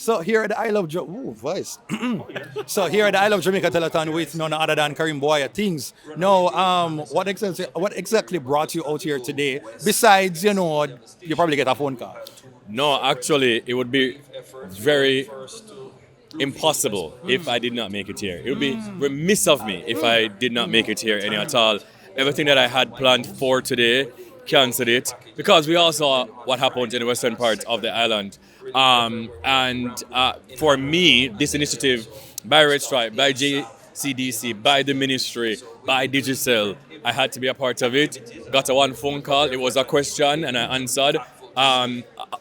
So here at the I Love voice. So here at the I Love Jamaica telethon with none other than Kareem BwoyaTingz. No, what exactly brought you out here today? Besides, you probably get a phone call. No, actually, it would be very impossible if I did not make it here. It would be remiss of me if I did not make it here any at all. Everything that I had planned for today, cancelled it because we all saw what happened in the western part of the island. And for me, this initiative by Red Stripe, by JCDC, by the ministry, by Digicel, I had to be a part of it. Got a one phone call. It was a question and I answered.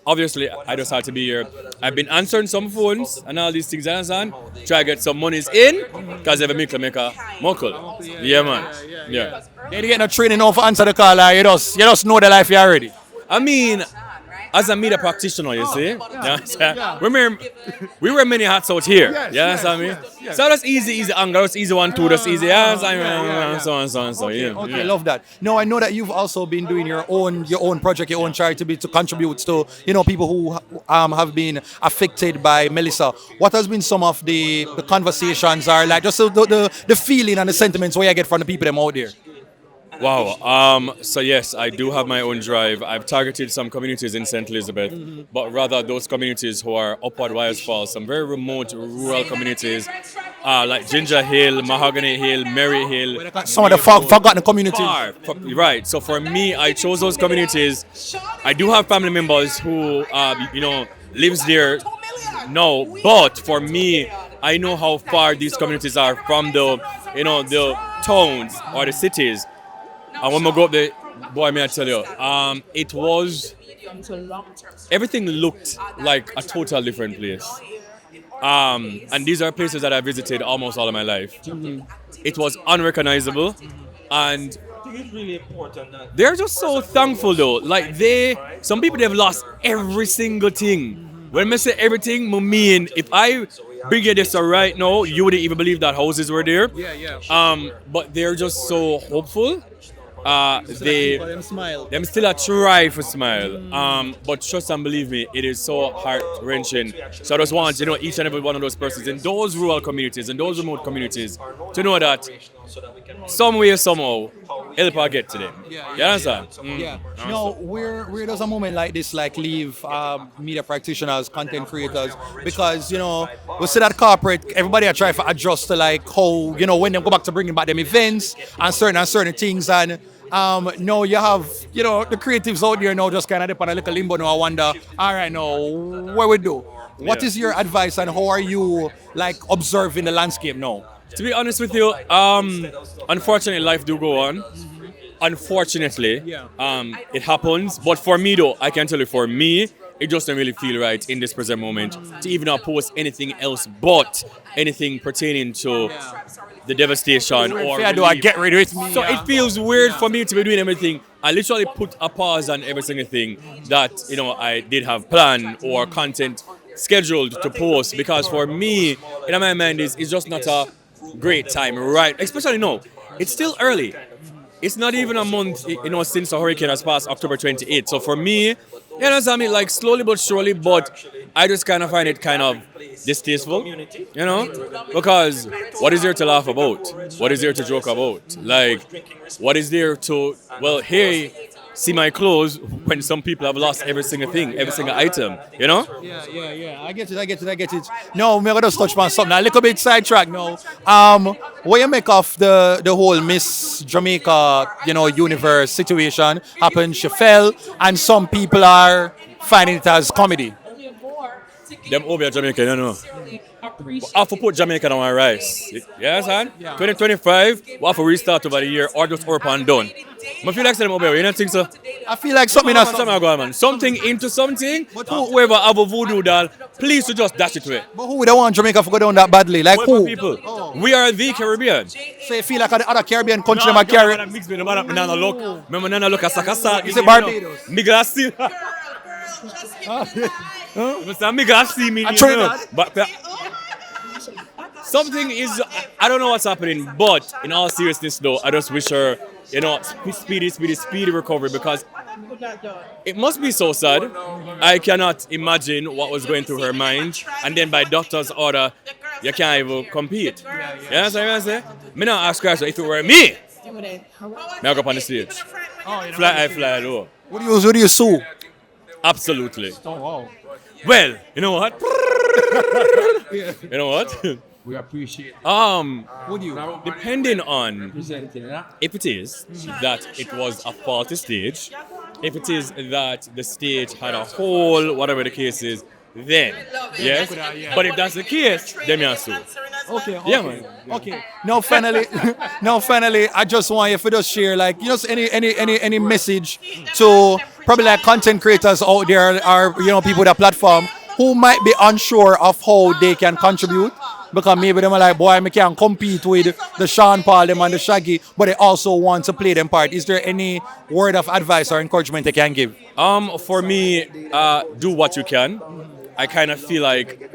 Obviously, I just had to be here. I've been answering some phones and all these things, and try to get some monies in because make a muckle. Yeah, man. Yeah. They get no training off answer the call. You just know the life you already. I mean, as a media practitioner, you see, we wear many hats out here. Yes, you understand me? So that's easy anger, that's easy 1, 2, that's easy. So on. Okay, love that. No, I know that you've also been doing your own project, your own charity to contribute to people who have been affected by Melissa. What has been some of the conversations or like just the feeling and the sentiments where you get from the people them out there? Wow. So yes, I do have my own drive. I've targeted some communities in St. Elizabeth, but rather those communities who are upward Wyers Falls, some very remote rural communities, like Ginger Hill, Mahogany Hill, Mary Hill. Some of the forgotten communities. Right. So for me, I chose those communities. I do have family members who, lives there now, but for me, I know how far these communities are from the towns or the cities. And when I go up there, boy, may I tell you, it was, everything looked like a total different place. And these are places that I visited almost all of my life. It was unrecognizable, and they're just so thankful though. Like some people they've lost every single thing. When I say everything, I mean if I bring you this right now, you wouldn't even believe that houses were there. But they're just so hopeful. Them still a try for smile. But trust and believe me, it is so heart wrenching. So I just want each and every one of those persons in those rural communities and those remote communities to know that some way somehow help I get to them. You understand? Yeah. No, where does a moment like this leave media practitioners, content creators? Because we see that corporate, everybody are trying to adjust to how when they go back to bringing back them events and certain things, and no, you have the creatives out there now just kind of dip on a little limbo now. I wonder, all right, now what we do? What is your advice and how are you observing the landscape now? To be honest with you, unfortunately life do go on. Unfortunately, it happens. But for me though, I can tell you for me, it just doesn't really feel right in this present moment to even post anything else but anything pertaining to the devastation or do I get rid of it? So it feels weird for me to be doing everything. I literally put a pause on every single thing that I did have planned or content scheduled to post, because for me, in my mind, it's just not a great time, right? Especially no, it's still early. It's not even a month, since the hurricane has passed October 28th. So for me, you understand me, slowly but surely, but I just kind of find it kind of distasteful, because what is there to laugh about? What is there to joke about? What is there to, hey, see my clothes when some people have lost every single thing, every single item, Yeah. I get it. No, I'm going to touch on something. A little bit sidetrack now. What you make of the whole Miss Jamaica, Universe situation happened, she fell, and some people are finding it as comedy. Them over Jamaica, I have to put Jamaica on my rice. Yes, man? 2025, we have to restart over the year or just up and done. I feel like them over, you don't think so? I feel like something something into something. But whoever have a voodoo doll, please to just dash it to it. But who would want Jamaica to go down that badly? Who? People. Oh. We are the Caribbean. So you feel like the other Caribbean country might carry it? Mix me, no matter banana look. My banana look as a It's a Barbados. Miglassi. Miglassi me. But something is, I don't know what's happening, but in all seriousness though, I just wish her speedy recovery, because it must be so sad. I cannot imagine what was going through her mind, and then by doctor's order, you can't even compete. You understand what I'm saying? Me not ask her, so if it were me, I go up on the stage. Fly low. What do you sue? Absolutely. Oh wow. Well, you know what? You know what? We appreciate Would you? Depending on presenting that. if it is that it was a faulty stage, if it is that the stage had a hole, whatever the case is, then yes. But if that's the case, then me sue. Okay. Yeah, man. Okay. Now finally, I just want you to just share like any message to probably like content creators out there or people with a platform who might be unsure of how they can contribute. Because maybe them are like, boy, I can't compete with the Sean Paul, them and the Shaggy, but they also want to play them part. Is there any word of advice or encouragement they can give? For me, do what you can. I kind of feel like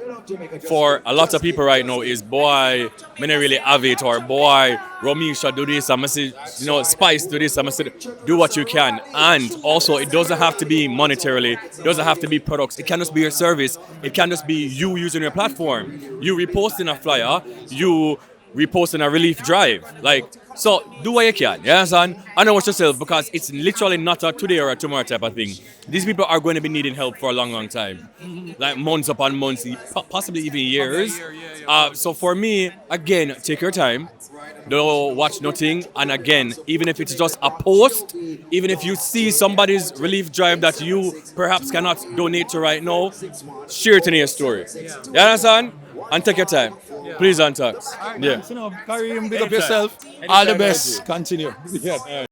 for a lot of people right now is, boy, me not really have it, or boy, Romisha do this, I'm say, Spice do this, I'm say, do what you can. And also, it doesn't have to be monetarily, it doesn't have to be products, it can just be your service, it can just be you using your platform, you reposting a flyer, you reposting a relief drive, so do what you can, you understand? And watch yourself, because it's literally not a today or a tomorrow type of thing. These people are going to be needing help for a long, long time, like months upon months, possibly even years. So for me, again, take your time, don't watch nothing, and again, even if it's just a post, even if you see somebody's relief drive that you perhaps cannot donate to right now, share it in your story. You understand? And take your time. Please and thanks. Yeah. Kareem, big up yourself. All the best. Continue. Yeah.